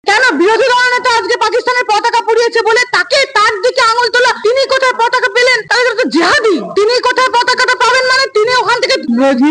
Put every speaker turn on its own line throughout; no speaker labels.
কেন বিরোধী দলনেতা আজকে পাকিস্তানের পতাকা পুড়িয়েছে বলে তাকে তার দিকে আঙুল তোলা? তিনি কোথায় পতাকা পেলেন? তাহলে তো জিহাদি। তিনি কোথায় পতাকাটা পাবেন? মানে তিনি ওখান থেকে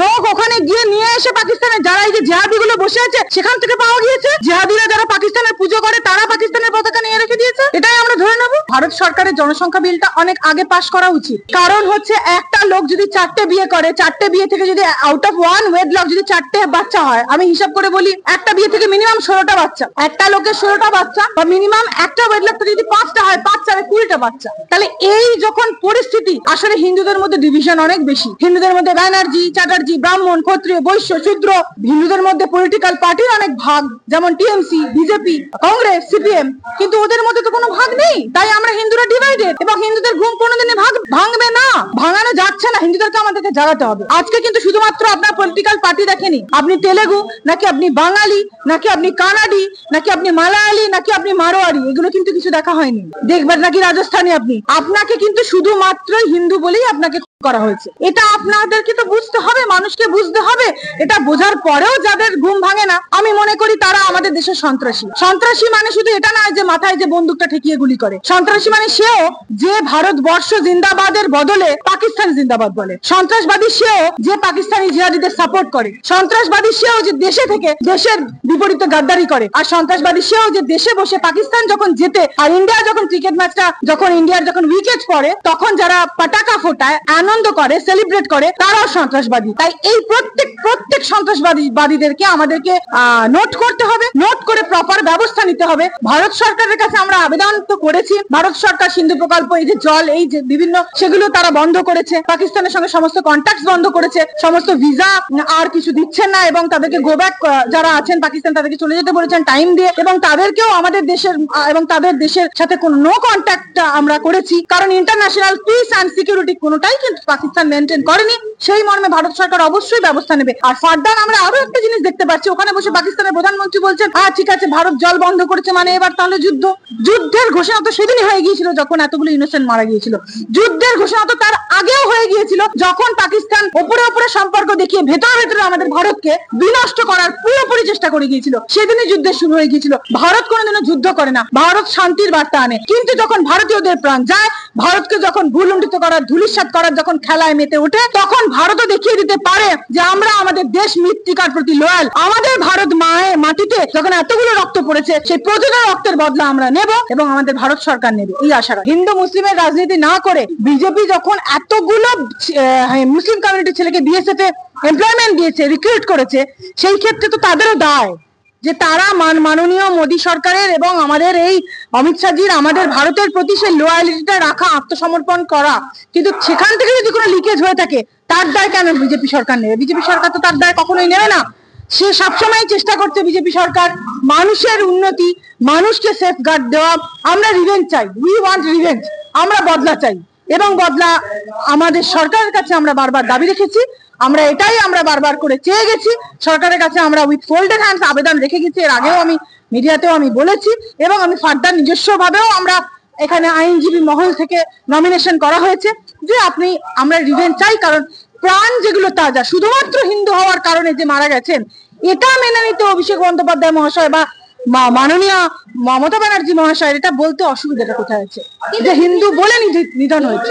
লোক ওখানে গিয়ে নিয়ে এসে পাকিস্তানে যারা এই যে জিহাদি গুলো বসে আছে সেখান থেকে পাওয়া গিয়েছে। জিহাদিরা যারা পাকিস্তানের পুজো করে তারা পাকিস্তানের পতাকা নিয়ে রেখে দিয়েছে, এটাই আমরা ধরে নেব। ভারত সরকারের জনসংখ্যা বিলটা অনেক আগে পাশ করা উচিত। কারণ হচ্ছে একটা লোক যদি 4টে বিয়ে করে, 4টে বিয়ে থেকে যদি আউট অফ ওয়ান ওয়েডলক যদি 4টে বাচ্চা হয়, আমি হিসাব করে বলি একটা বিয়ে থেকে মিনিমাম 16টা বাচ্চা, একটা লোকের 16টা বাচ্চা বা মিনিমাম একটা ওয়েডলক থেকে যদি 5টা হয়, 5 4 20টা বাচ্চা। তাহলে এই যখন পরিস্থিতি, আসলে হিন্দুদের মধ্যে ডিভিশন অনেক বেশি। হিন্দুদের মধ্যে ব্যানার্জি, চ্যাটার্জি, ব্রাহ্মণ, ক্ষত্রিয়, বৈশ্য, শূদ্র। হিন্দুদের মধ্যে পলিটিক্যাল পার্টির অনেক ভাগ, যেমন টিএমসি, বিজেপি, কংগ্রেস, সিপিএম। কিন্তু ওদের মধ্যে তো কোনো ভাগ নেই, তাই আমরা হিন্দুরা ডিভাইডেড। এবং হিন্দুদের ঘুম কোনোদিনই ভাঙবে না, ভাঙানো যাচ্ছে না। হিন্দুদেরকে আমাদেরকে জাগাতে হবে। আজকে কিন্তু শুধুমাত্র আপনার পলিটিক্যাল পার্টি দেখেনি, আপনি তেলেগু নাকি আপনি বাঙালি নাকি আপনি কানাডি নাকি আপনি মালায়ালি নাকি আপনি মারোয়ারি, এগুলো কিন্তু কিছু দেখা হয়নি। দেখবেন নাকি রাজস্থানী, আপনাকে কিন্তু শুধুমাত্র হিন্দু বলেই আপনাকে করা হয়েছে। এটা আপনাদেরকে তো বুঝতে হবে, মানুষকে বুঝতে হবে। এটা বোঝার পরেও যাদের ঘুম ভাঙে না, আমি মনে করি তারা আমাদের দেশের সন্ত্রাসী। সন্ত্রাসী মানে শুধু এটা নয় যে মাথায় যে বন্দুকটা ঠেকিয়ে গুলি করে। সন্ত্রাসী মানে সেও যে ভারতবর্ষ জিন্দাবাদের বদলে পাকিস্তান জিন্দাবাদ বলে। সন্ত্রাসবাদী সেও যে পাকিস্তানি জিহাদিদের সাপোর্ট করে। সন্ত্রাসবাদী সেও যে দেশে থেকে দেশের বিপরীতে গাদ্দারি করে। আর সন্ত্রাসবাদী সেও যে দেশে বসে পাকিস্তান যখন জেতে আর ইন্ডিয়া যখন ক্রিকেট ম্যাচটা যখন ইন্ডিয়ার যখন উইকেট পড়ে তখন যারা পতাকা ফোটায়, আনন্দ করে, সেলিব্রেট করে, তারাও সন্ত্রাসবাদী। তাই এই প্রত্যেক সন্ত্রাসবাদীদেরকে আমাদেরকে নোট করতে হবে, নোট করে প্রপার ব্যবস্থা নিতে হবে। ভারত সরকারের কাছে আমরা আবেদন তো করেছি। ভারত সরকার সিন্ধু প্রকল্প, এই যে জল, এই যে বিভিন্ন সেগুলো তারা বন্ধ করেছে। পাকিস্তানের সঙ্গে সমস্ত কন্ট্যাক্ট বন্ধ করেছে, সমস্ত ভিসা আর কিছু দিচ্ছেন না এবং তাদেরকে গো ব্যাক যারা আছেন পাকিস্তান তাদেরকে চলে যেতে বলেছেন টাইম দিয়ে। এবং তাদেরকেও আমাদের দেশের এবং তাদের দেশের সাথে কোনো নো কন্ট্যাক্ট আমরা করেছি, কারণ ইন্টারন্যাশনাল পিস অ্যান্ড সিকিউরিটি কোনোটাই কিন্তু পাকিস্তান মেনটেন করেনি। সেই মর্মে ভারত সরকার অবশ্যই ব্যবস্থা নেবে। আর ফার্দার আমরা আরো একটা জিনিস দেখতে পাচ্ছি, ওখানে বসে পাকিস্তানের প্রধানমন্ত্রী বলছেন ঠিক আছে ভারত জল বন্ধ করেছে মানে এবার তাহলে যুদ্ধের ঘোষণা তো সেদিনই হয়ে গিয়েছিল যখন এতগুলো ইনোসেন্ট মারা গিয়েছিল। যুদ্ধের ঘোষণা তো তার আগেও হয়ে গিয়েছিল যখন পাকিস্তান ওপরে সম্পর্ক দেখিয়ে ভেতরে আমাদের ভারতকে বিনষ্ট করার পুরোপুরি চেষ্টা করে গিয়েছিল। সেদিনই যুদ্ধের শুরু হয়ে গিয়েছিল। ভারত কোনোদিনও যুদ্ধ করে না, ভারত শান্তির বার্তা আনে। কিন্তু যখন ভারতীয়দের প্রাণ যায়, ভারতকে যখন ভুলুণ্ঠিত করার, ধূলিসাৎ করার যখন খেলায় মেতে ওঠে, তখন ভারতও দেখিয়ে দিতে পারে যে আমরা আমাদের দেশ মৃত্তিকার প্রতি লয়াল। আমাদের ভারত মায়ের মাটিতে যখন এতগুলো রক্ত পড়েছে, সেই প্রতিটা রক্তের বদলা আমরা নেব এবং আমাদের ভারত সরকার নেবে, এই আশা রাখি। হিন্দু মুসলিমের রাজনীতি না করে বিজেপি যখন এতগুলো মুসলিম কমিউনিটির ছেলেকে বিএসএফ এ এমপ্লয়মেন্ট দিয়েছে, রিক্রুট করেছে, সেই ক্ষেত্রে তো তাদেরও দায় যে তারা মাননীয় মোদী সরকারের এবং আমাদের এই অমিত শাহজির আমাদের ভারতের প্রতি সেই লয়ালিটিটা রাখা, আত্মসমর্পণ করা। কিন্তু সেখান থেকে যদি কোনো লিকেজ হয়ে থাকে তার দায় কেন বিজেপি সরকার নেবে? বিজেপি সরকার তো তার দায় কখনোই নেবে না। সে সবসময় চেষ্টা করছে বিজেপি সরকার মানুষের উন্নতি, মানুষকে সেফগার্ড দেওয়া। আমরা রিভেঞ্জ চাই, উই ওয়ান্ট রিভেঞ্জ। আমরা বদলা চাই এবং বদলা আমাদের সরকারের কাছে আমরা বারবার দাবি রেখেছি। আমরা বারবার করে চেয়ে গেছি সরকারের কাছে। আমরা উইথ ফোল্ডেড হ্যান্ডস আবেদন রেখে গেছি, এর আগেও আমি মিডিয়াতেও আমি বলেছি এবং আমি ফার্দার নিজস্ব ভাবেও আমরা এখানে আইনজীবী মহল থেকে নমিনেশন করা হয়েছে যে আমরা রিভেঞ্জ চাই। কারণ প্রাণ যেগুলো তাজা, শুধুমাত্র হিন্দু হওয়ার কারণে যে মারা গেছেন, এটা মেনে নিতে অভিষেক বন্দ্যোপাধ্যায় মহাশয় বা মাননীয় মমতা ব্যানার্জি মহাশয় এটা বলতে অসুবিধাটা কোথায় আছে যে হিন্দু বলে নিধন হয়েছে।